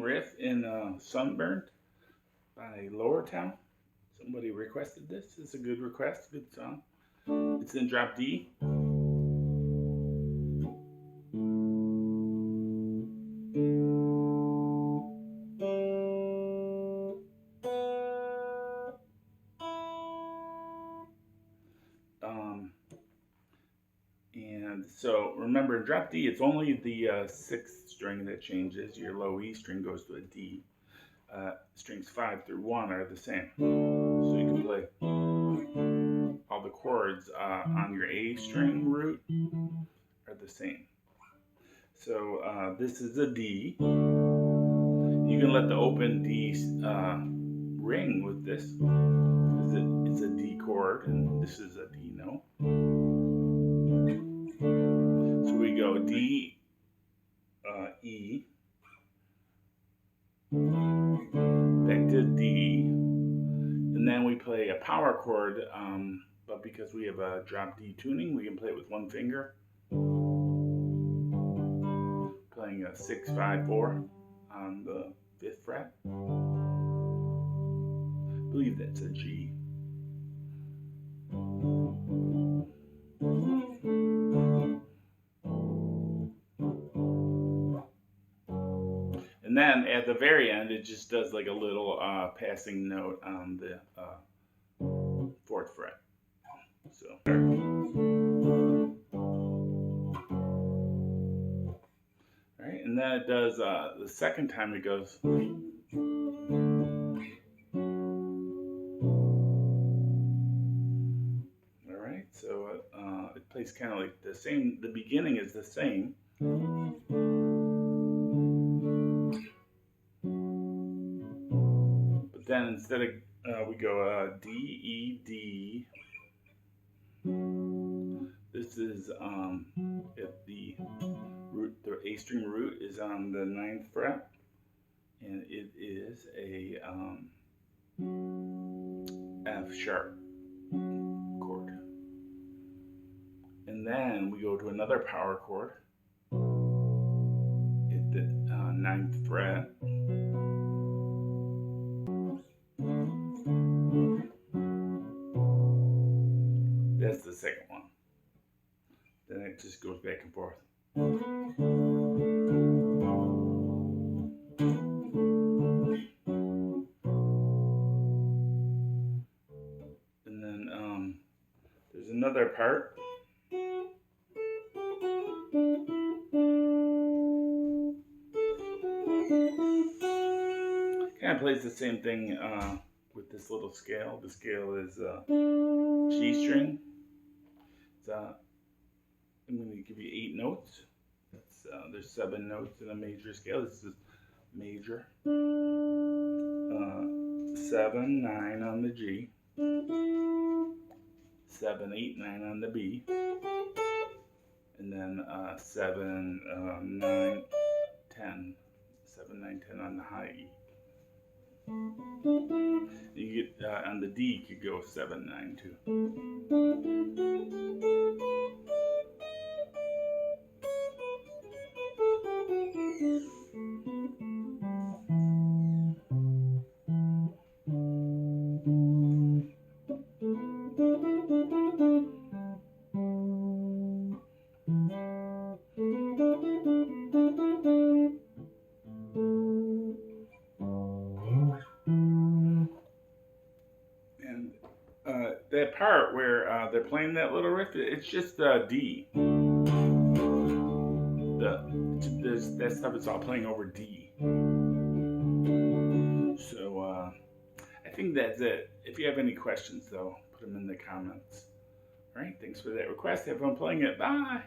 riff in Sunburnt by Lowertown. Somebody requested this. It's a good request, good song. It's in drop D. And so remember, in drop D, it's only the sixth string that changes. Your low E string goes to a D. Strings 5 through 1 are the same. So you can play all the chords on your A string root are the same. So this is a D. You can let the open D ring with this, because it's a D chord, and this is a D note. So we go D, E, back to D, and then we play a power chord, but because we have a drop D tuning, we can play it with one finger, playing a 6, 5, 4 on the 5th fret. I believe that's a G. And then at the very end, it just does like a little passing note on the 4th fret. So. All right, and then it does the second time it goes. All right, so it plays kind of like the same. The beginning is the same. Then instead of we go D, E, D. This is if the root, the A string root is on the 9th fret, and it is a F sharp chord. And then we go to another power chord at the 9th fret. That's the second one. Then it just goes back and forth. And then there's another part. Kind of plays the same thing with this little scale. The scale is G string. I'm going to give you 8 notes. There's 7 notes in a major scale. This is major. 7, 9 on the G. 7, 8, 9 on the B. And then 7, 9, 10. 7, 9, 10 on the high E. You get on the D, you could go 7, 9 too. That part where they're playing that little riff, it's just D. That stuff is all playing over D. So I think that's it. If you have any questions, though, put them in the comments. All right, thanks for that request. Have fun playing it. Bye.